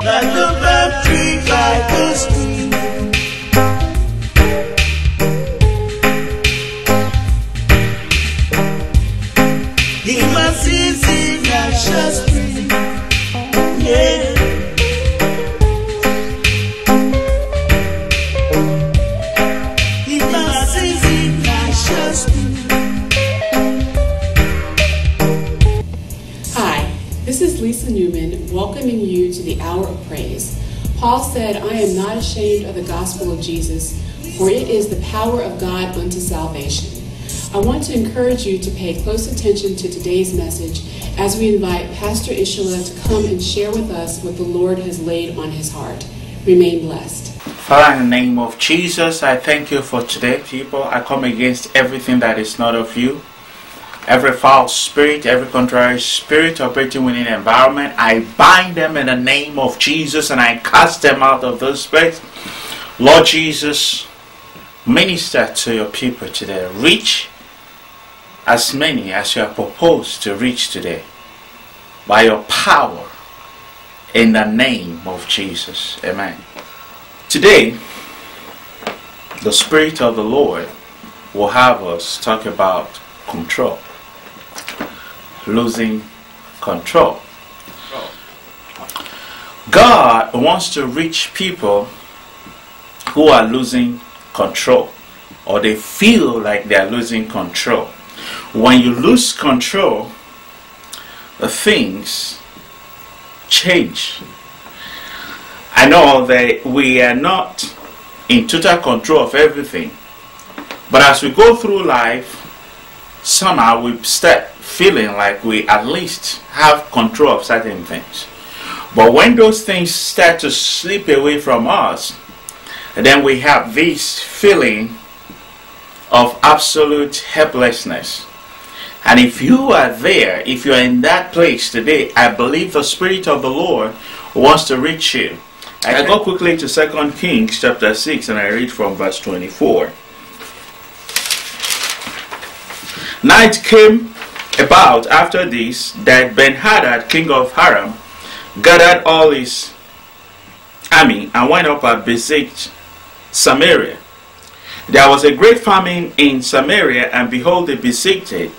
like the battery, like the stream. In my season, I shall spring. Yeah. In my season, I shall spring. Hi, this is Lisa Newman welcoming you to the Hour of Praise. Paul said, "I am not ashamed of the gospel of Jesus, for it is the power of God unto salvation." I want to encourage you to pay close attention to today's message as we invite Pastor Isola to come and share with us what the Lord has laid on his heart. Remain blessed. Father, in the name of Jesus, I thank you for today, people. I come against everything that is not of you. Every foul spirit, every contrary spirit operating within the environment, I bind them in the name of Jesus and I cast them out of this place. Lord Jesus, minister to your people today. Reach as many as you are proposed to reach today by your power in the name of Jesus. Amen. Today, the Spirit of the Lord will have us talk about control. Losing control. God wants to reach people who are losing control, or they feel like they are losing control. When you lose control, things change. I know that we are not in total control of everything, but as we go through life, somehow we start feeling like we at least have control of certain things. But when those things start to slip away from us, then we have this feeling of absolute helplessness. And if you are there, if you are in that place today, I believe the Spirit of the Lord wants to reach you. I go quickly to 2 Kings chapter 6 and I read from verse 24. Now it came about after this that Ben-Hadad, king of Aram, gathered all his army and went up and besieged Samaria. There was a great famine in Samaria, and behold, they besieged it,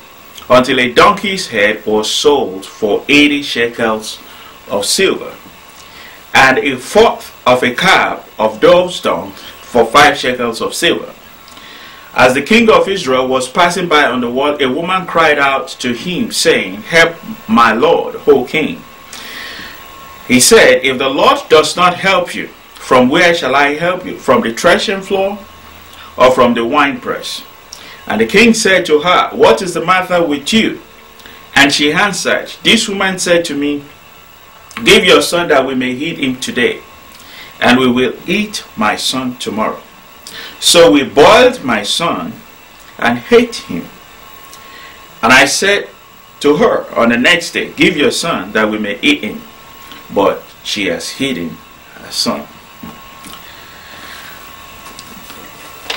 until a donkey's head was sold for 80 shekels of silver, and a fourth of a cab of dove's dung for 5 shekels of silver. As the king of Israel was passing by on the wall, a woman cried out to him, saying, "Help my lord, O king." He said, "If the Lord does not help you, from where shall I help you? From the threshing floor or from the winepress?" And the king said to her, "What is the matter with you?" And she answered, "This woman said to me, 'Give your son that we may eat him today, and we will eat my son tomorrow.' So we boiled my son and ate him. And I said to her on the next day, 'Give your son that we may eat him.' But she has hidden her son."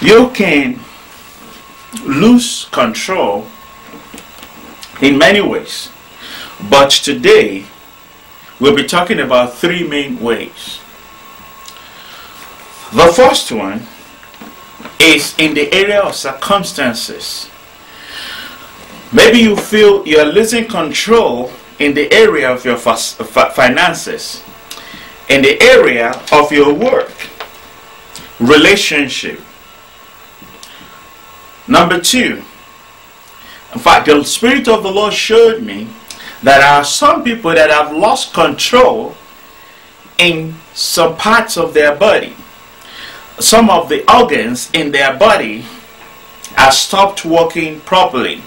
You can lose control in many ways, but today we'll be talking about 3 main ways. The first one is in the area of circumstances. Maybe you feel you're losing control in the area of your finances, in the area of your work, relationship. Number 2, in fact, the Spirit of the Lord showed me that there are some people that have lost control in some parts of their body. Some of the organs in their body have stopped working properly.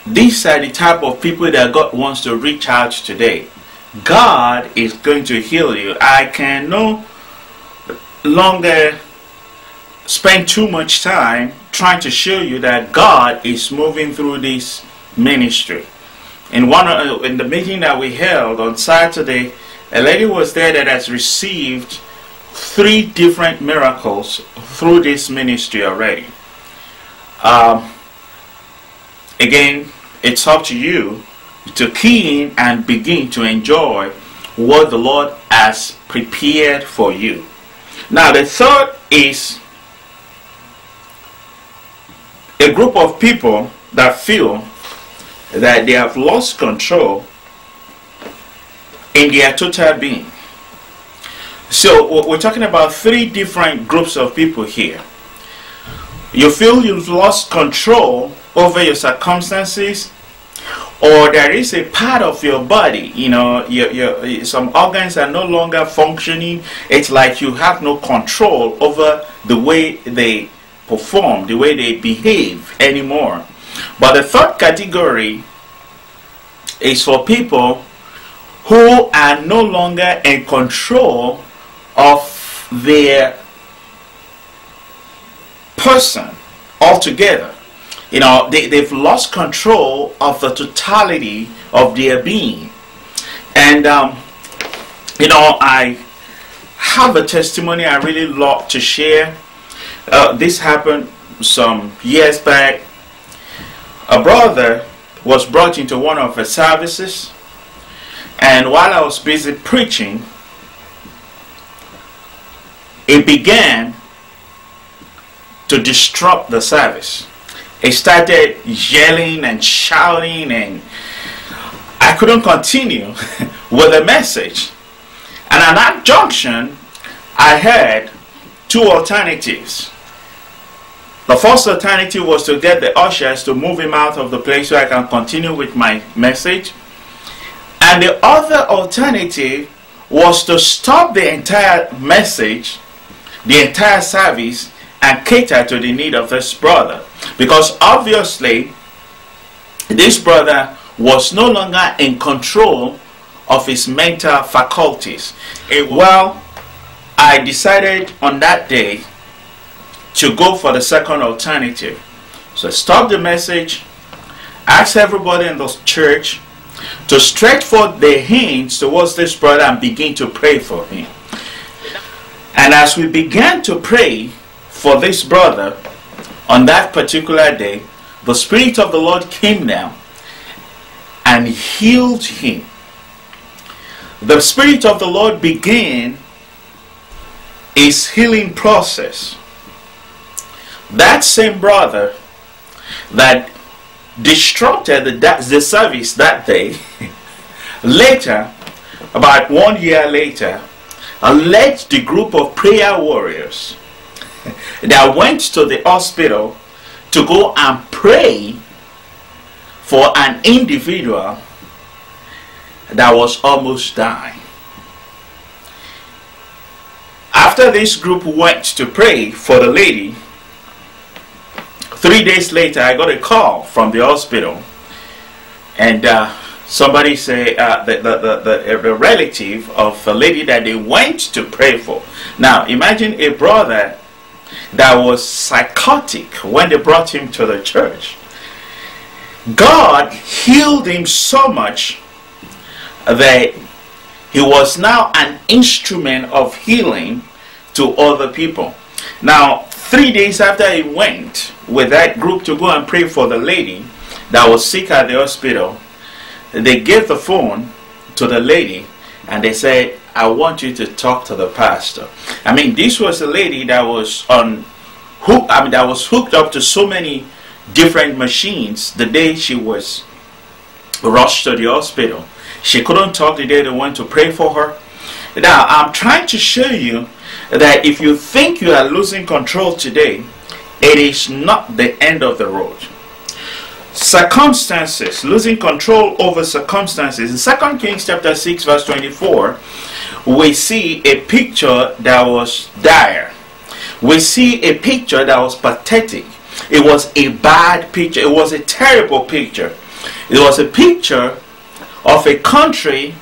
These are the type of people that God wants to reach out today. God is going to heal you. I can no longer spend too much time trying to show you that God is moving through this ministry. In the meeting that we held on Saturday, a lady was there that has received 3 different miracles through this ministry already. Again, it's up to you to key in and begin to enjoy what the Lord has prepared for you. Now the third is a group of people that feel that they have lost control in their total being. So we're talking about three different groups of people here. You feel you've lost control over your circumstances, or there is a part of your body, you know, some organs are no longer functioning. It's like you have no control over the way they perform, the way they behave anymore. But the third category is for people who are no longer in control of their person altogether. You know, they've lost control of the totality of their being. And you know, I have a testimony I really love to share. This happened some years back. A brother was brought into one of the services, and while I was busy preaching, it began to disrupt the service. It started yelling and shouting, and I couldn't continue with the message. And at that junction, I had two alternatives. The first alternative was to get the ushers to move him out of the place so I can continue with my message. And the other alternative was to stop the entire message, the entire service, and cater to the need of this brother. Because obviously, this brother was no longer in control of his mental faculties. Well, I decided on that day to go for the second alternative. So stop the message, ask everybody in the church to stretch forth their hands towards this brother and begin to pray for him. And as we began to pray for this brother on that particular day, the Spirit of the Lord came down and healed him. The Spirit of the Lord began his healing process. That same brother that disrupted the service that day, later, about 1 year later, led the group of prayer warriors that went to the hospital to go and pray for an individual that was almost dying. After this group went to pray for the lady, 3 days later I got a call from the hospital, and somebody said the relative of a lady that they went to pray for. Now imagine a brother that was psychotic when they brought him to the church. God healed him so much that he was now an instrument of healing to other people. Now 3 days after he went with that group to go and pray for the lady that was sick at the hospital, they gave the phone to the lady and they said, I want you to talk to the pastor. I mean, this was a lady that was that was hooked up to so many different machines the day she was rushed to the hospital. She couldn't talk the day they went to pray for her. Now, I'm trying to show you that if you think you are losing control today, it is not the end of the road. Circumstances, losing control over circumstances. In 2 Kings chapter 6 verse 24, we see a picture that was dire. We see a picture that was pathetic. It was a bad picture. It was a terrible picture. It was a picture of a country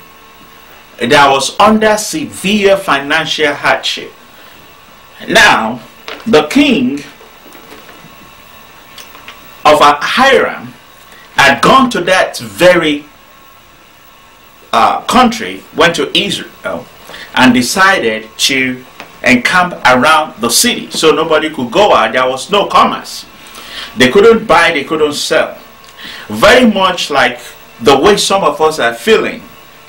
that was under severe financial hardship. Now, the king of Hiram had gone to that very country, went to Israel, and decided to encamp around the city so nobody could go out. There was no commerce. They couldn't buy, they couldn't sell. Very much like the way some of us are feeling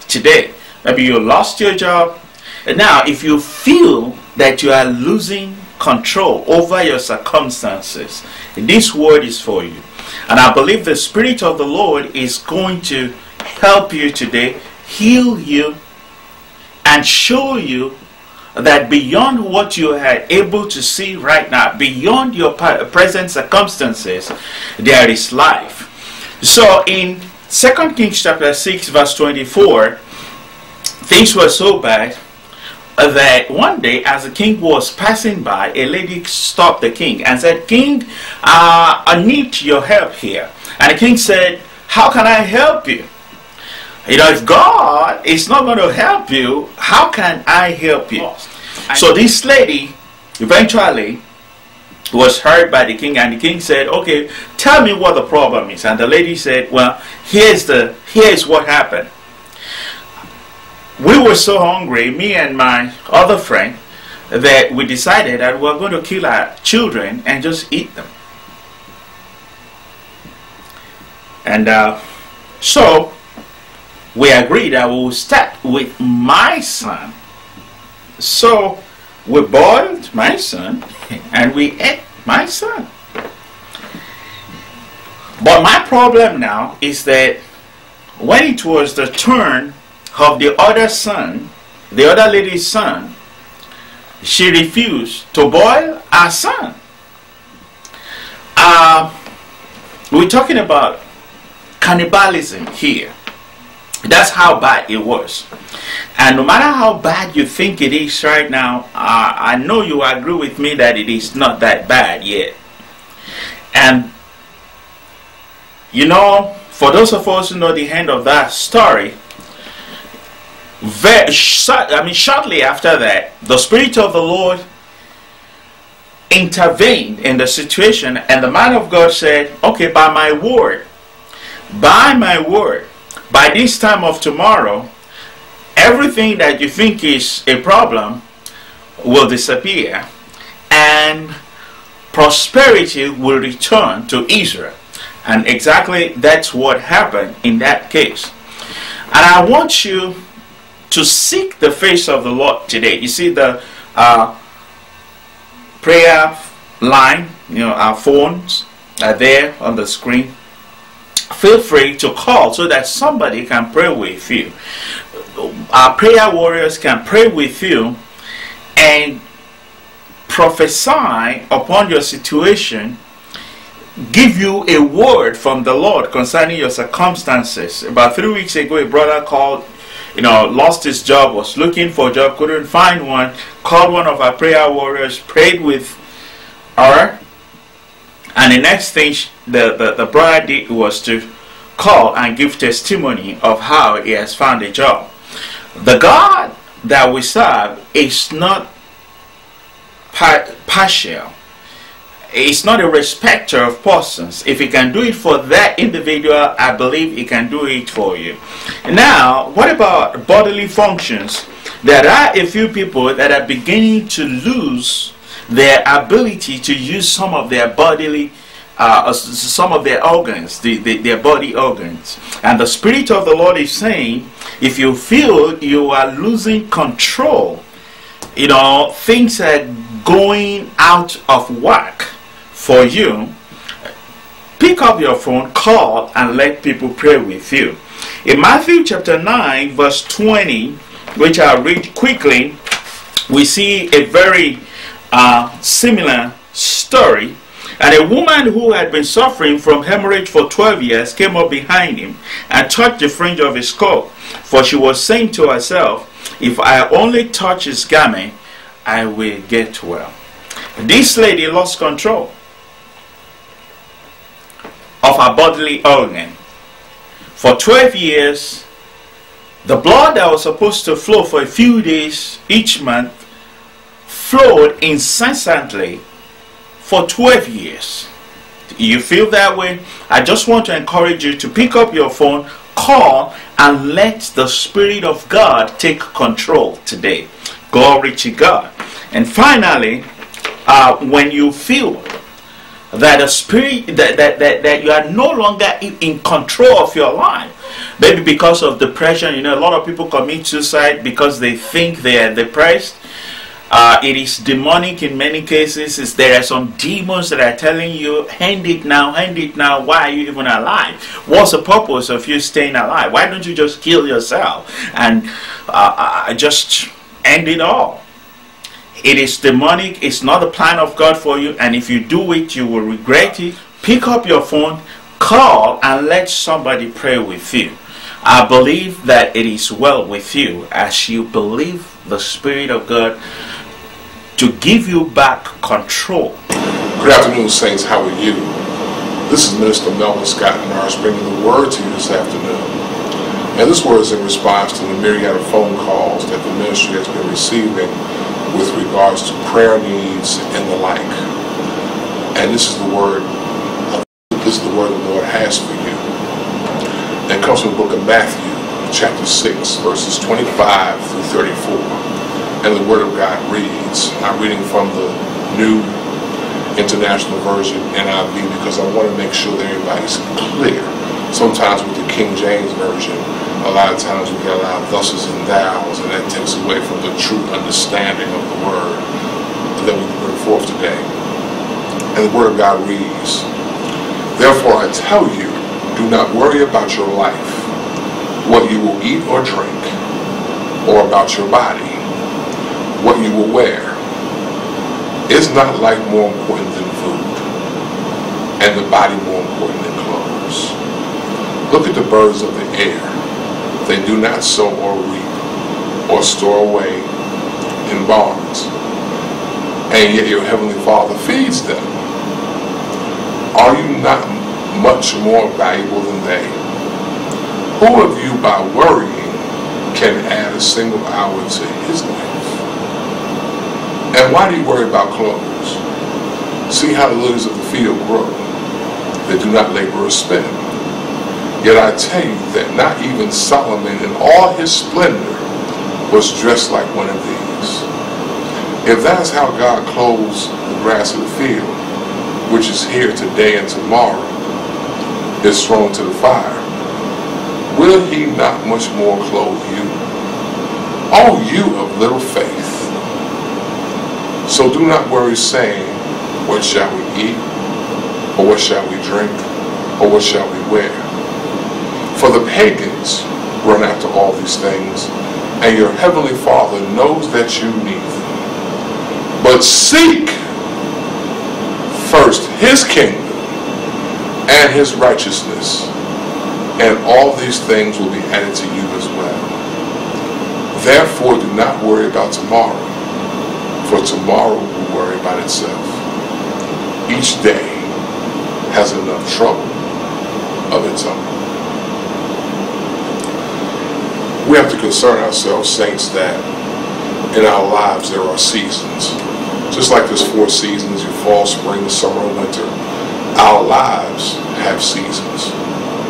today. maybe you lost your job. And now, if you feel that you are losing control over your circumstances, this word is for you. And I believe the Spirit of the Lord is going to help you today, heal you, and show you that beyond what you are able to see right now, beyond your present circumstances, there is life. So in 2 Kings chapter 6 verse 24, things were so bad that one day, as the king was passing by, a lady stopped the king and said, "King, I need your help here." And the king said, "How can I help you? You know, if God is not going to help you, how can I help you?" So this lady eventually was heard by the king, and the king said, "Okay, tell me what the problem is." And the lady said, "Well, here's what happened. We were so hungry, me and my other friend, that we decided that we were going to kill our children and just eat them. And so we agreed that we will start with my son. So we boiled my son and we ate my son. But my problem now is that when it was the turn of the other son, the other lady's son, she refused to boil our son." We're talking about cannibalism here. That's how bad it was. And no matter how bad you think it is right now, I know you agree with me that it is not that bad yet. And you know, for those of us who know the end of that story, shortly after that, the Spirit of the Lord intervened in the situation, and the man of God said, "Okay, by my word, by this time of tomorrow, everything that you think is a problem will disappear, and prosperity will return to Israel." And exactly that's what happened in that case. And I want you to seek the face of the Lord today. You see the prayer line, you know, our phones are there on the screen. Feel free to call so that somebody can pray with you. Our prayer warriors can pray with you and prophesy upon your situation, give you a word from the Lord concerning your circumstances. About 3 weeks ago, a brother called, lost his job, was looking for a job, couldn't find one, called one of our prayer warriors, prayed with her, and the next thing the brother did was to call and give testimony of how he has found a job. The God that we serve is not partial. It's not a respecter of persons. If he can do it for that individual, I believe he can do it for you. Now, what about bodily functions? There are a few people that are beginning to lose their ability to use some of their bodily, some of their organs, their body organs. And the Spirit of the Lord is saying, if you feel you are losing control, things are going out of whack for you, pick up your phone, call, and let people pray with you. In Matthew chapter 9 verse 20, which I'll read quickly, we see a very similar story. And a woman who had been suffering from hemorrhage for 12 years came up behind him and touched the fringe of his coat, for she was saying to herself, "If I only touch his garment, I will get well." This lady lost control of her bodily organ. For 12 years, the blood that was supposed to flow for a few days each month flowed incessantly for 12 years. You feel that way? I just want to encourage you to pick up your phone, call, and let the Spirit of God take control today. Glory to God. And finally, when you feel that the Spirit, that you are no longer in control of your life, Maybe because of depression. A lot of people commit suicide because they think they are depressed. It is demonic in many cases. There are some demons that are telling you, hand it now, hand it now. Why are you even alive? What's the purpose of you staying alive? Why don't you just kill yourself and just end it all? It is demonic. It's not the plan of God for you, and if you do it, you will regret it. Pick up your phone, call, and let somebody pray with you. I believe that it is well with you as you believe the Spirit of God to give you back control. Good afternoon, saints. How are you? This is Minister Melvin Scott Norris bringing the word to you this afternoon. And this word is in response to the myriad of phone calls that the ministry has been receiving with regards to prayer needs and the like. And this is the word the Lord has for you. And it comes from the book of Matthew, chapter 6, verses 25 through 34. And the word of God reads, I'm reading from the New International Version, NIV, because I want to make sure that everybody's clear. Sometimes with the King James Version, a lot of times we get a lot of thuses and thous, and that takes away from the true understanding of the word that we bring forth today. And the word of God reads, therefore I tell you, do not worry about your life, what you will eat or drink, or about your body, what you will wear. Is not life more important than food, and the body more important than clothes? Look at the birds of the air. They do not sow or reap or store away in barns, and yet your heavenly Father feeds them. Are you not much more valuable than they? Who of you by worrying can add a single hour to his life? And why do you worry about clothes? See how the lilies of the field grow. They do not labor or spin. Yet I tell you that not even Solomon in all his splendor was dressed like one of these. If that is how God clothes the grass of the field, which is here today and tomorrow is thrown to the fire, will he not much more clothe you? O you of little faith. So do not worry, saying, what shall we eat? Or what shall we drink? Or what shall we wear? For the pagans run after all these things, and your heavenly Father knows that you need them. But seek first his kingdom and his righteousness, and all these things will be added to you as well. Therefore do not worry about tomorrow, for tomorrow will worry about itself. Each day has enough trouble of its own. We have to concern ourselves, saints, that in our lives there are seasons. Just like there's 4 seasons, your fall, spring, summer, winter. Our lives have seasons.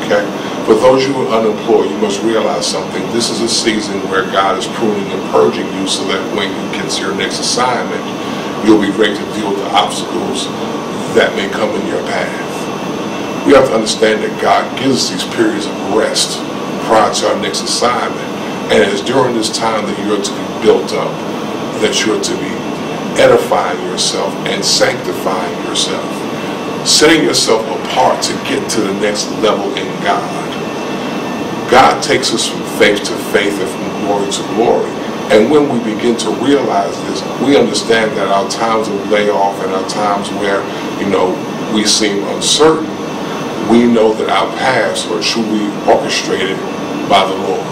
Okay? For those who are unemployed, you must realize something. This is a season where God is pruning and purging you so that when you get to your next assignment, you'll be ready to deal with the obstacles that may come in your path. We have to understand that God gives us these periods of rest prior to our next assignment. And it's during this time that you're to be built up, that you're to be edifying yourself and sanctifying yourself, setting yourself apart to get to the next level in God. God takes us from faith to faith and from glory to glory. And when we begin to realize this, we understand that our times of layoff and our times where, we seem uncertain, we know that our paths are truly orchestrated by the Lord.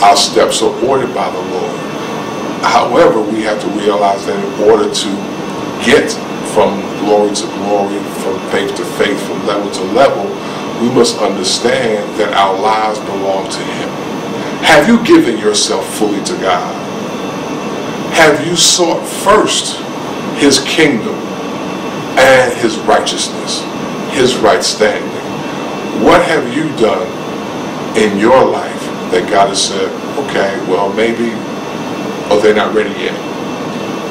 Our steps are ordered by the Lord. However, we have to realize that in order to get from glory to glory, from faith to faith, from level to level, we must understand that our lives belong to Him. Have you given yourself fully to God? Have you sought first His kingdom and His righteousness, His right standing? What have you done in your life that God has said, okay, well, maybe, they're not ready yet,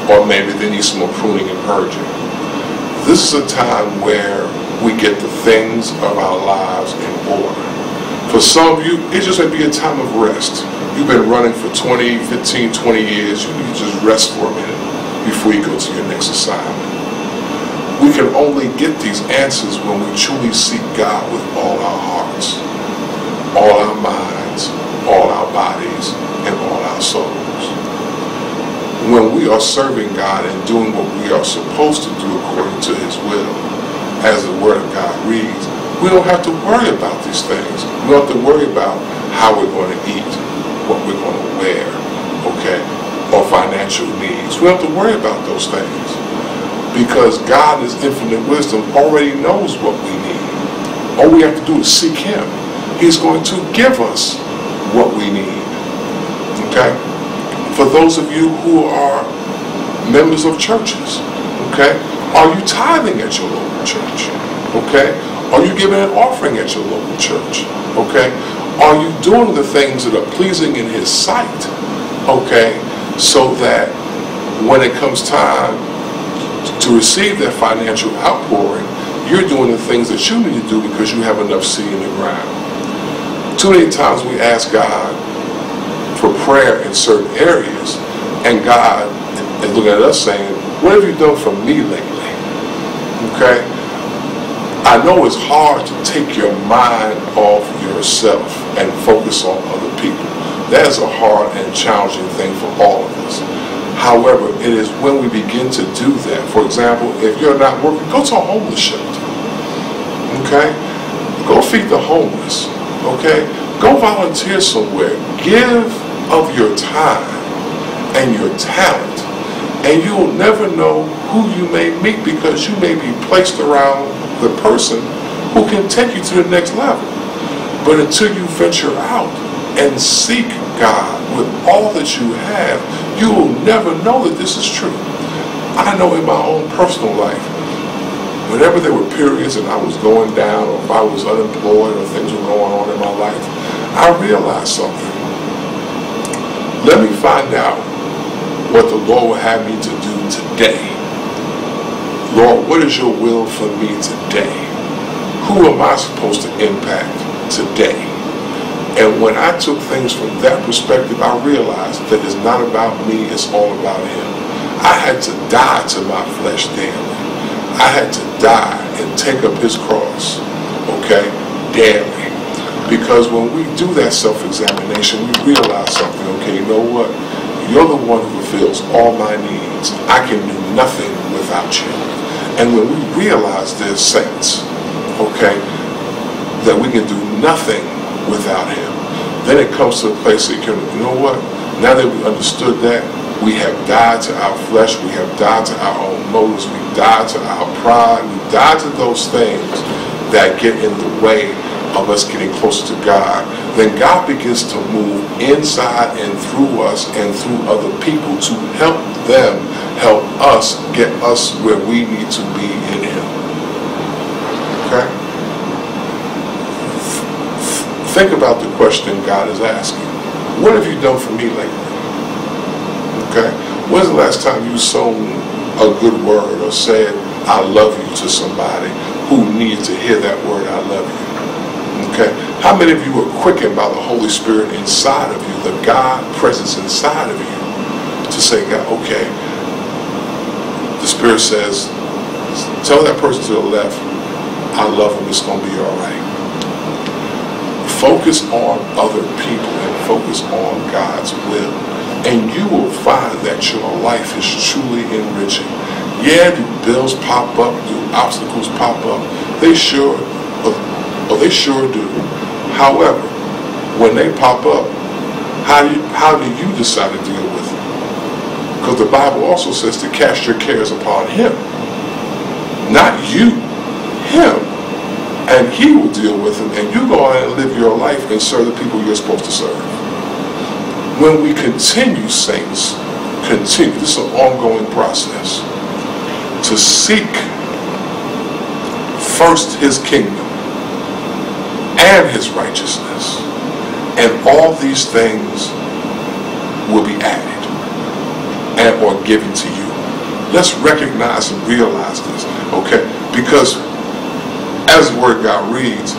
or maybe they need some more pruning and purging? This is a time where we get the things of our lives in order. For some of you, it just may be a time of rest. You've been running for 20, 15, 20 years. You need to just rest for a minute before you go to your next assignment. We can only get these answers when we truly seek God with all our hearts, all our minds, all our bodies, and all our souls. When we are serving God and doing what we are supposed to do according to His will, as the Word of God reads, we don't have to worry about these things. We don't have to worry about how we're going to eat, what we're going to wear, okay, or financial needs. We don't have to worry about those things because God, in His infinite wisdom, already knows what we need. All we have to do is seek Him. He's going to give us what we need, okay? For those of you who are members of churches, okay, are you tithing at your local church, okay? Are you giving an offering at your local church? Okay? Are you doing the things that are pleasing in His sight? Okay? So that when it comes time to receive that financial outpouring, you're doing the things that you need to do because you have enough seed in the ground. Too many times we ask God for prayer in certain areas, and God is looking at us saying, what have you done for me lately? Okay? I know it's hard to take your mind off yourself and focus on other people. That is a hard and challenging thing for all of us. However, it is when we begin to do that. For example, if you're not working, go to a homeless shelter. Okay? Go feed the homeless. Okay? Go volunteer somewhere. Give of your time and your talent. And you'll never know who you may meet because you may be placed around the person who can take you to the next level. But until you venture out and seek God with all that you have, you will never know that this is true. I know in my own personal life, whenever there were periods and I was going down, or if I was unemployed, or things were going on in my life, I realized something. Let me find out what the Lord will have me to do today. Lord, what is your will for me today? Who am I supposed to impact today? And when I took things from that perspective, I realized that it's not about me, it's all about Him. I had to die to my flesh daily. I had to die and take up His cross, okay, daily. Because when we do that self-examination, we realize something, okay, you know what? You're the one who fulfills all my needs. I can do nothing without you. And when we realize this, saints, okay, that we can do nothing without Him, then it comes to a place that you know what? Now that we understood that, we have died to our flesh, we have died to our own motives, we died to our pride, we died to those things that get in the way of us getting closer to God. Then God begins to move inside and through us and through other people to help them help us get us where we need to be in Him. Okay? Think about the question God is asking. What have you done for me lately? Okay? When's the last time you sown a good word or said, I love you to somebody who needs to hear that word, I love you? Okay? How many of you are quickened by the Holy Spirit inside of you, the God presence inside of you, to say, God, okay, the Spirit says, tell that person to the left, I love him, it's going to be all right. Focus on other people and focus on God's will. And you will find that your life is truly enriching. Yeah, do bills pop up, do obstacles pop up? They sure do. However, when they pop up, how do you decide to deal with them? Because the Bible also says to cast your cares upon Him. Not you, Him. And He will deal with them, and you go out and live your life and serve the people you're supposed to serve. When we continue, saints, this is an ongoing process, to seek first His kingdom and His righteousness, and all these things will be added and or given to you. Let's recognize and realize this, okay? Because as the Word of God reads,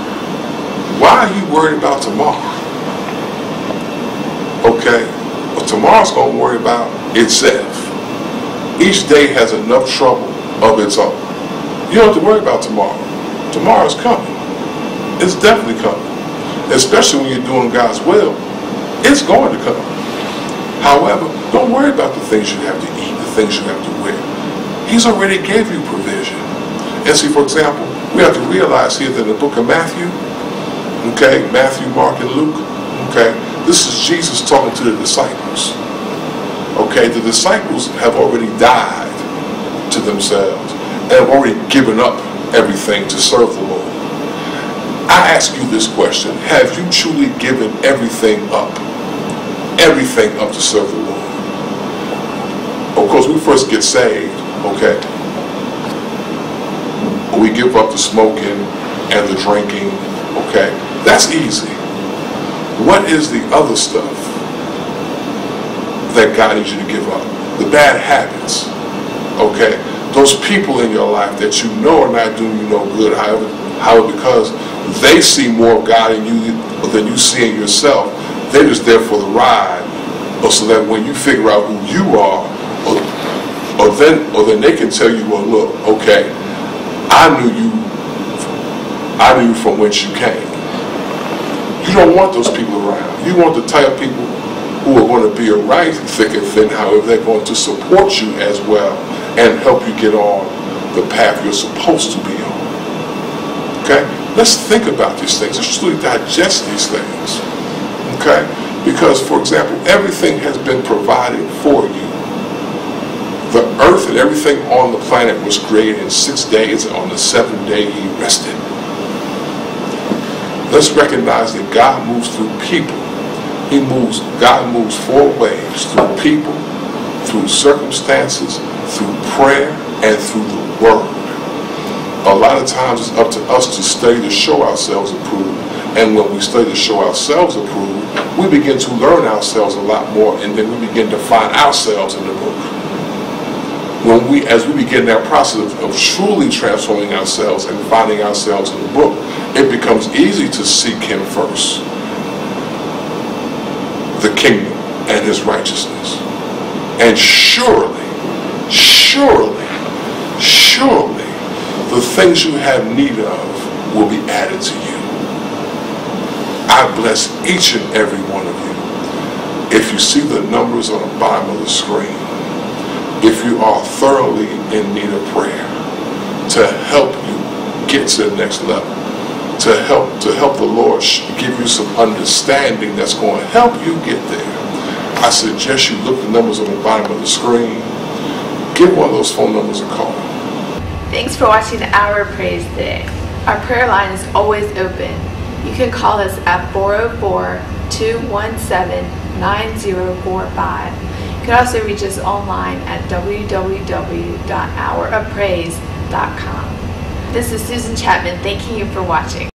Why are you worried about tomorrow? Okay? Well, tomorrow's going to worry about itself. Each day has enough trouble of its own. You don't have to worry about tomorrow. Tomorrow's coming. It's definitely coming. Especially when you're doing God's will. It's going to come. However, don't worry about the things you have to eat, the things you have to wear. He's already gave you provision. And see, for example, we have to realize here that in the book of Matthew, okay, Matthew, Mark, and Luke, okay, this is Jesus talking to the disciples. Okay, the disciples have already died to themselves and have already given up everything to serve the Lord. I ask you this question: have you truly given everything up to serve the Lord? Of course, we first get saved, okay? We give up the smoking and the drinking, okay? That's easy. What is the other stuff that God needs you to give up? The bad habits, okay? Those people in your life that you know are not doing you no good, however, because they see more of God in you than you see in yourself, they're just there for the ride, or so that when you figure out who you are, or then they can tell you, well, look, okay, I knew you from whence you came. You don't want those people around. You want the type of people who are going to be around you thick and thin, however, they're going to support you as well and help you get on the path you're supposed to be on. Okay? Let's think about these things. Let's truly digest these things. Okay? Because, for example, everything has been provided for you. The earth and everything on the planet was created in 6 days, and on the 7th day he rested. Let's recognize that God moves through people. God moves 4 ways: through people, through circumstances, through prayer, and through the Word. A lot of times it's up to us to study to show ourselves approved. And when we study to show ourselves approved, we begin to learn ourselves a lot more, and then we begin to find ourselves in the book. As we begin that process of truly transforming ourselves and finding ourselves in the book, it becomes easy to seek Him first, the kingdom and His righteousness. And surely, the things you have need of will be added to you. I bless each and every one of you. If you see the numbers on the bottom of the screen, if you are thoroughly in need of prayer to help you get to the next level, to help the Lord give you some understanding that's going to help you get there, I suggest you look the numbers on the bottom of the screen. Give one of those phone numbers a call. Thanks for watching the Hour of Praise today. Our prayer line is always open. You can call us at 404-217-9045. You can also reach us online at www.hourofpraise.com. This is Susan Chapman thanking you for watching.